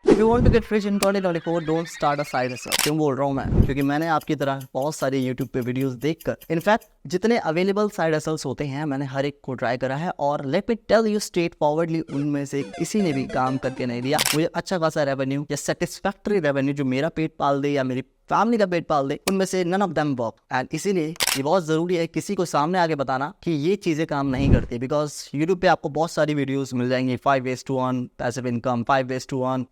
If you want to get rich in 2024, don't start a side hustle. क्यों बोल रहा हूँ मैं? क्योंकि मैंने आपकी तरह बहुत सारे YouTube पे वीडियोस देखकर, इनफैक्ट जितने अवेलेबल साइड हसल्स होते हैं मैंने हर एक को ट्राई करा है और let me tell you straightforwardly, उनमें से किसी ने भी काम करके नहीं दिया मुझे अच्छा खासा रेवेन्यू या सेटिस्फैक्टरी रेवेन्यू जो मेरा पेट पाल दे या मेरी फैमिली का पेट पाल दे, उनमें से none of them work. And इसीलिए ये बहुत ज़रूरी है किसी को सामने आके बताना कि ये चीज़ें काम नहीं करती, बिकॉज यूट्यूब पे आपको बहुत सारी वीडियोस मिल जाएंगी, 5 ways to earn passive income, 5 ways to earn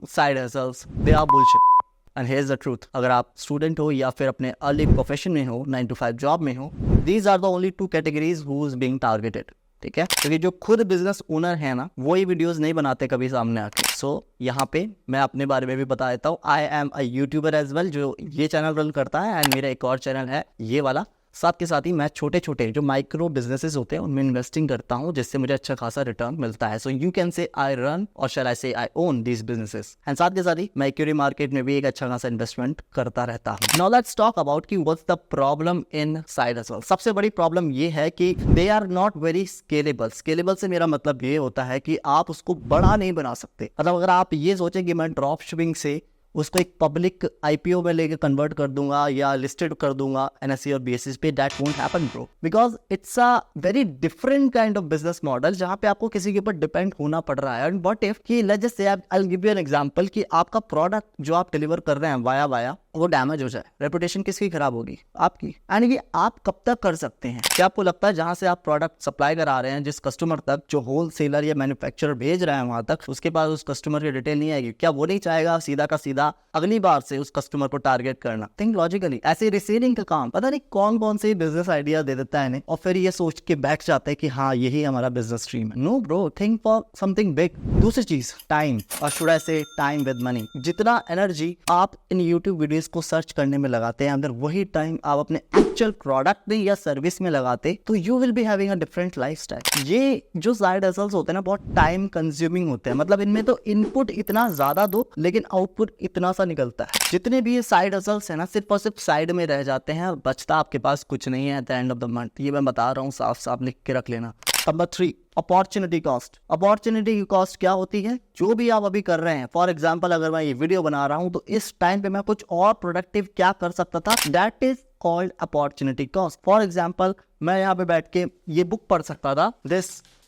side hustles, they are bullshit. And here's the truth, अगर आप स्टूडेंट हो या फिर अपने अर्ली प्रोफेशन में हो, 9 to 5 जॉब में हो, these are the only 2 categories who is being targeted. ठीक है, क्योंकि जो खुद बिजनेस ओनर है ना, वही वीडियोस नहीं बनाते कभी सामने आके। सो यहाँ पे मैं अपने बारे में भी बता देता हूँ, I am a YouTuber as well, जो ये चैनल रन करता है, एंड मेरा एक और चैनल है ये वाला। साथ के साथ ही मैं छोटे छोटे जो माइक्रो बिजनेसेस होते हैं उनमें इन्वेस्टिंग करता हूँ, जिससे मुझे अच्छा खासा रिटर्न मिलता है। So you can say I run और शैल आई से आई ओन दीज बिजनेसेस। एंड साथ के साथ ही मैं इक्विटी मार्केट में भी एक अच्छा खासा इन्वेस्टमेंट करता रहता हूँ। नाउ लेट्स टॉक अबाउट कि what's the problem in side hustle. सबसे बड़ी प्रॉब्लम ये है कि they are not very scalable. Scalable से मेरा मतलब ये होता है कि आप उसको बड़ा नहीं बना सकते। मतलब अगर आप ये सोचें कि मैं ड्रॉप शिपिंग से उसको एक पब्लिक आईपीओ में लेके कन्वर्ट कर दूंगा या लिस्टेड कर दूंगा एनएसई और बीएसई पे, that won't happen bro, because it's a very different kind of business model जहां पे आपको किसी के ऊपर डिपेंड होना पड़ रहा है। एंड व्हाट इफ कि let's just say I will give you an example कि आपका प्रोडक्ट जो आप डिलीवर कर रहे हैं वाया वो डैमेज हो जाए, रेपुटेशन किसकी खराब होगी? आपकी। एंड ये आप कब तक कर सकते हैं? क्या आपको लगता है जहां से आप प्रोडक्ट सप्लाई करा रहे हैं, जिस कस्टमर तक, जो होल सेलर या मैन्युफैक्चरर भेज रहे हैं वहां तक, उसके पास उस कस्टमर की डिटेल नहीं आएगी? क्या वो नहीं चाहेगा सीधा का सीधा अगली बार से उस कस्टमर को टारगेट करना? Think logically. ऐसे रिसेलिंग का काम पता नहीं कौन कौन से बिजनेस आइडिया दे देता है इन्हें, और फिर ये सोच के बैठ जाता है कि हाँ यही हमारा बिजनेस स्ट्रीम है। No bro, think for something big. दूसरी चीज, टाइम, और should I say time with money. जितना एनर्जी आप इन यूट्यूब वीडियोस को सर्च करने में लगाते हैं, अगर वही टाइम आप अपने एक्चुअल प्रोडक्ट में या सर्विस में लगाते, तो you will be having a different lifestyle. ये जो साइड हसल्स होते हैं ना, बहुत टाइम कंज्यूमिंग होते हैं। मतलब इनमें तो इनपुट इतना ज्यादा दो लेकिन आउटपुट इतना सा निकलता है। जितने भी ये साइड हसल्स है ना, सिर्फ और सिर्फ साइड में रह जाते हैं, बचता आपके पास कुछ नहीं है at the end of the month. ये मैं बता रहा हूँ, साफ साफ लिख के रख लेना। Number 3, opportunity cost. अपॉर्चुनिटी की कॉस्ट क्या होती है? जो भी आप अभी कर रहे हैं, फॉर एग्जांपल अगर मैं ये वीडियो बना रहा हूं तो इस टाइम पे मैं कुछ और प्रोडक्टिव क्या कर सकता था, that is called opportunity cost. For example मैं यहाँ पे बैठ के ये बुक पढ़ सकता था,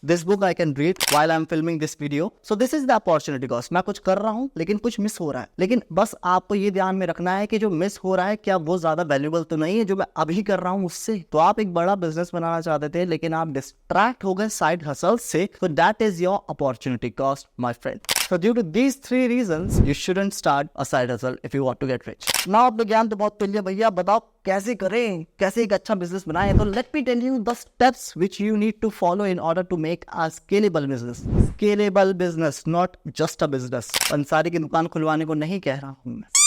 this book I can read while I am filming this video. So this is the opportunity cost. मैं कुछ कर रहा हूँ लेकिन कुछ मिस हो रहा है, लेकिन बस आपको ये ध्यान में रखना है कि जो मिस हो रहा है क्या वो ज्यादा वैल्यूएबल तो नहीं है जो मैं अभी कर रहा हूँ उससे। तो आप एक बड़ा बिजनेस बनाना चाहते थे लेकिन आप डिस्ट्रैक्ट हो गए साइड हसल से, तो that is your opportunity cost my friend. So due to these 3 reasons, you shouldn't start a side hustle if you want to get rich. Now आप लोग ज्ञान तो बहुत मिल गया भैया, बताओ कैसे करें, कैसे एक अच्छा बिजनेस बनाएं? तो let me tell you the steps which you need to follow in order to make a scalable business. Scalable business, not just a business. पंसारी की दुकान खुलवाने को नहीं कह रहा हूँ मैं।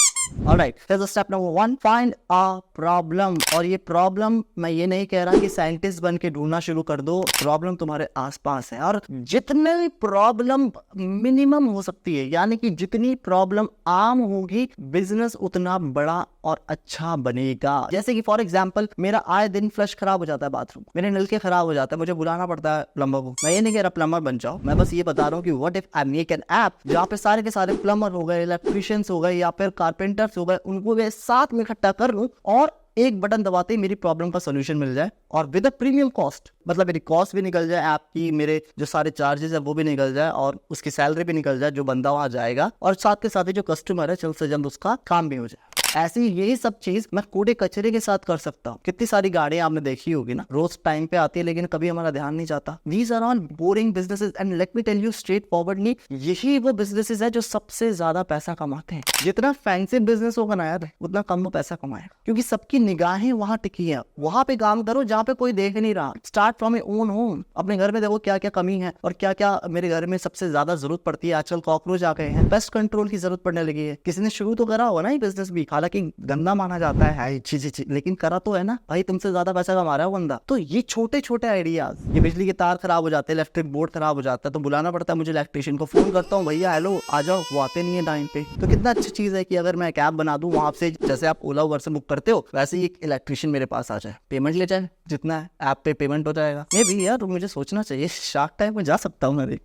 Alright, here's the step number 1. Find a problem. और ये प्रॉब्लम मैं ये नहीं कह रहा कि साइंटिस्ट बन के ढूंढना शुरू कर दो, प्रॉब्लम तुम्हारे आसपास है। और जितने प्रॉब्लम मिनिमम हो सकती है, यानी कि जितनी प्रॉब्लम आम होगी, बिजनेस उतना बड़ा और अच्छा बनेगा। जैसे कि फॉर एग्जांपल मेरा आए दिन फ्लश खराब हो जाता है बाथरूम, मेरे नलके खराब हो जाता है, मुझे बुलाना पड़ता है प्लम्बर को। मैं ये नहीं कह रहा प्लम्बर बन जाओ, मैं बस ये बता रहा हूँ कि what if I make an app जहाँ पे सारे के सारे प्लम्बर हो गए, इलेक्ट्रिशियंस हो गए या फिर कारपेंटर्स हो गए, उनको मैं साथ में इकट्ठा कर लूं और एक बटन दबाते ही मेरी प्रॉब्लम का सॉल्यूशन मिल जाए, और विद अ प्रीमियम कॉस्ट। मतलब मेरी कॉस्ट भी निकल जाए ऐप की, मेरे जो सारे चार्जेस है वो भी निकल जाए, और उसकी सैलरी भी निकल जाए जो बंदा वहां जाएगा, और साथ के साथ ही जो कस्टमर है जल्द से जल्द उसका काम भी हो जाए। ऐसी यही सब चीज मैं कूड़े कचरे के साथ कर सकता हूँ। कितनी सारी गाड़ियां आपने देखी होगी ना, रोज टाइम पे आती है लेकिन कभी हमारा ध्यान नहीं जाता। These are all boring businesses and let me tell you straightforwardly, यही वो बिजनेसेस है जो सबसे ज्यादा पैसा कमाते हैं। जितना फैंसी बिजनेस होगा ना यार, उतना कम वो पैसा कमाएगा, क्योंकि सबकी निगाहें वहां टिकी है। वहां पे काम करो जहाँ पे कोई देख नहीं रहा। Start from your own home. अपने घर में देखो क्या क्या कमी है और क्या क्या मेरे घर में सबसे ज्यादा जरूरत पड़ती है। आजकल कॉकरोच आ गए हैं, पेस्ट कंट्रोल की जरूरत पड़ने लगी है। किसी ने शुरू तो करा होगा ना ये बिजनेस भी, हालांकि गंदा माना जाता है छी, लेकिन करा तो है ना भाई, तुमसे ज्यादा पैसा कमा रहा है वो बंदा। तो ये छोटे छोटे आइडियाज, ये बिजली के तार खराब हो जाते हैं, इलेक्ट्रिक बोर्ड खराब हो जाता है तो बुलाना पड़ता है मुझे इलेक्ट्रिशियन को, फोन करता हूँ भैया हेलो आ जाओ, वो आते नहीं है टाइम पे। तो कितना अच्छी चीज है कि अगर मैं कैब बना दूं वहां से, जैसे आप ओला उबर से बुक करते हो वैसे ही एक इलेक्ट्रिशियन मेरे पास आ जाए, पेमेंट ले जाए, जितना है ऐप पे पेमेंट हो जाएगा। मे भी यार मुझे सोचना चाहिए, शार्क टाइम में जा सकता हूँ मैं भी।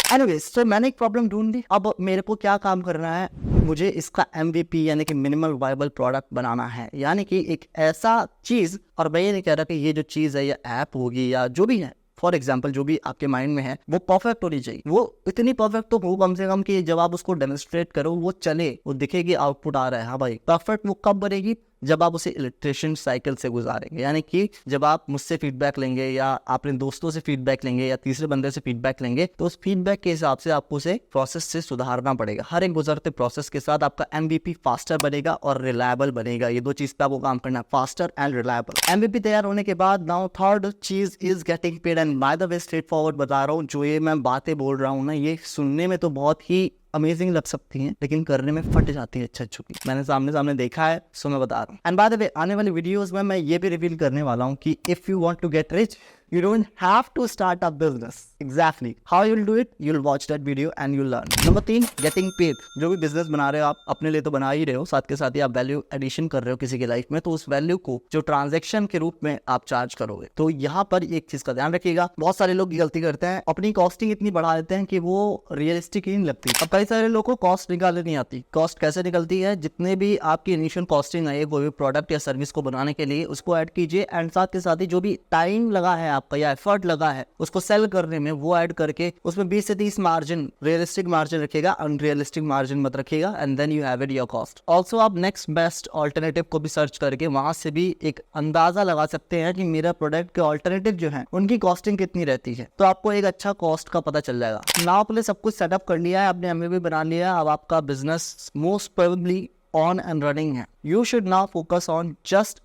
एनीवेज, तो मैंने एक प्रॉब्लम ढूंढ ली। अब मेरे को क्या काम करना है, मुझे इसका MVP यानी कि मिनिमल वायबल प्रोडक्ट बनाना है, यानी कि एक ऐसा चीज। और मैं ये नहीं कह रहा कि ये जो चीज है, ये ऐप होगी या जो भी है, फॉर एग्जाम्पल जो भी आपके माइंड में है वो परफेक्ट होनी चाहिए। वो इतनी परफेक्ट तो हो कम से कम कि जब आप उसको डेमोन्स्ट्रेट करो वो चले, वो दिखेगी, आउटपुट आ रहा है। हाँ भाई, परफेक्ट वो कब बनेगी, जब आप उसे इलेक्ट्रेशन साइकिल से गुजारेंगे, यानी कि जब आप मुझसे फीडबैक लेंगे या अपने दोस्तों से फीडबैक लेंगे या तीसरे बंदे से फीडबैक लेंगे, तो उस फीडबैक के हिसाब से आपको उसे प्रोसेस से सुधारना पड़ेगा। हर एक गुजरते प्रोसेस के साथ आपका MVP फास्टर बनेगा और रिलायबल बनेगा। ये दो चीज पे आपको काम करना है, फास्टर एंड रिलायबल। MVP तैयार होने के बाद नाउ थर्ड चीज is getting paid. And by the way straight forward बता रहा हूँ, जो ये मैं बातें बोल रहा हूँ ना, ये सुनने में तो बहुत ही अमेजिंग लग सकती हैं, लेकिन करने में फट जाती है अच्छा चुकी। मैंने सामने सामने देखा है, सो मैं बता रहा हूँ। एंड बाय द वे, आने वाली वीडियोस में मैं ये भी रिवील करने वाला हूँ कि if you want to get rich, you don't have to start a business. Exactly. How you'll do it? You'll watch that video and you'll learn. Number 3, getting paid. जो भी बिजनेस बना रहे हो आप, अपने लिए तो बना ही रहे हो, साथ के साथ ही आप वैल्यू एडिशन कर रहे हो किसी की लाइफ में, तो उस वैल्यू को जो ट्रांजैक्शन के रूप में आप चार्ज करोगे। तो यहाँ पर एक चीज का ध्यान रखिएगा, बहुत सारे लोग गलती करते हैं, अपनी कॉस्टिंग इतनी बढ़ा देते हैं कि वो रियलिस्टिक ही नहीं लगती। अब कई सारे लोगों को कॉस्ट निकालने नहीं आती। कॉस्ट कैसे निकलती है, जितने भी आपकी इनिशियल कॉस्टिंग है कोई भी प्रोडक्ट या सर्विस को बनाने के लिए, उसको ऐड कीजिए, एंड साथ के साथ ही जो भी टाइम लगा है आपका या एफर्ट लगा है उसको सेल करने में, वो ऐड करके उसमें 20 से 30 मार्जिन, रियलिस्टिक मार्जिन रखिएगा, अनरियलिस्टिक मार्जिन मत रखिएगा, and then you have it your cost. Also आप नेक्स्ट बेस्ट ऑल्टरनेटिव को भी सर्च करके वहां से भी एक अंदाजा लगा सकते हैं कि मेरा प्रोडक्ट के ऑल्टरनेटिव जो है उनकी कॉस्टिंग कितनी रहती है, तो आपको एक अच्छा कॉस्ट का पता चल जाएगा। नाउ आपने सब कुछ सेटअप कर लिया है, आपने MVP बना लिया, अब आपका business most probably on and running है। You should now focus on just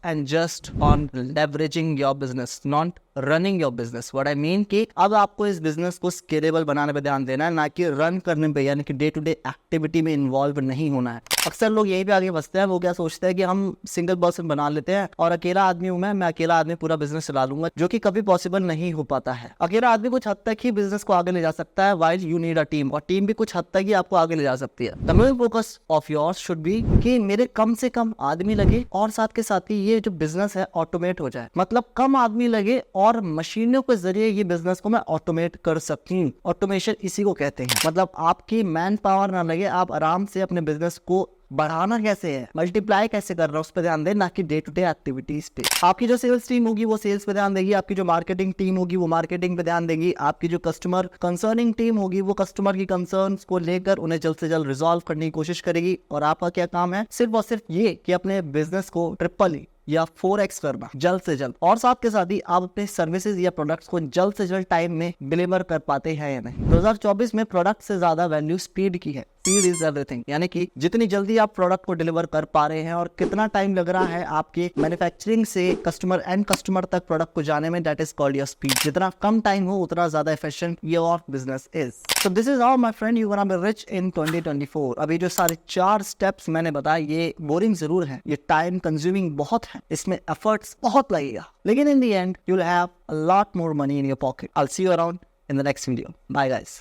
on leveraging your business, not running your business. What I mean कि अब आपको इस बिजनेस को स्केलेबल बनाने पे ध्यान देना है, ना कि रन करने पे, यानी कि डे टू डे एक्टिविटी में इन्वॉल्व नहीं होना है। अक्सर लोग यही पे आगे फंसते हैं, वो क्या सोचते हैं कि हम सिंगल पर्सन बना लेते हैं और अकेला आदमी हूं मैं अकेला आदमी पूरा बिजनेस चला लूंगा, जो कि कभी पॉसिबल नहीं हो पाता है। अकेला आदमी कुछ हद तक ही बिजनेस को आगे ले जा सकता है, while you need a team, और टीम भी कुछ हद तक ही आपको आगे ले जा सकती है। The main focus of yours should be कि मेरे कम से कम आदमी लगे और साथ के साथ ही ये जो बिजनेस है ऑटोमेट हो जाए, मतलब कम आदमी लगे और मशीनों के जरिए ये बिजनेस को मैं ऑटोमेट कर सकूं। ऑटोमेशन इसी को कहते हैं, मतलब आपकी मैन पावर ना लगे, आप आराम से अपने बिजनेस को बढ़ाना कैसे है, मल्टीप्लाई कैसे कर रहा है, उस पर ध्यान दें, ना कि डे टू डे एक्टिविटीज पे। आपकी जो सेल्स टीम होगी वो सेल्स पे ध्यान देगी, आपकी जो मार्केटिंग टीम होगी वो मार्केटिंग पे ध्यान देगी, आपकी जो कस्टमर कंसर्निंग टीम होगी वो कस्टमर की कंसर्न्स को लेकर उन्हें जल्द से जल्द रिजॉल्व करने की कोशिश करेगी। और आपका क्या काम है, सिर्फ और सिर्फ ये कि अपने बिजनेस को ट्रिपल या 4x करना जल्द से जल्द, और साथ के साथ ही आप अपने सर्विसेज या प्रोडक्ट्स को जल्द से जल्द टाइम में डिलीवर कर पाते हैं या नहीं। 2024 में प्रोडक्ट से ज्यादा वैल्यू स्पीड की है। स्पीड इज एवरीथिंग, यानी कि जितनी जल्दी आप प्रोडक्ट को डिलीवर कर पा रहे हैं और कितना टाइम लग रहा है आपके मैन्युफैक्चरिंग से कस्टमर एंड कस्टमर तक प्रोडक्ट को जाने में, that is called your speed. जितना कम टाइम हो उतना ज्यादा efficient your business is. So this is how my friend you gonna be rich in 2024। अभी जो सारे 4 स्टेप्स मैंने बताए ये बोरिंग जरूर है, ये टाइम कंज्यूमिंग बहुत है, इसमें एफर्ट्स बहुत लगेगा, लेकिन in the end you will have a lot more money in your pocket. I will see you around in the next video. Bye guys.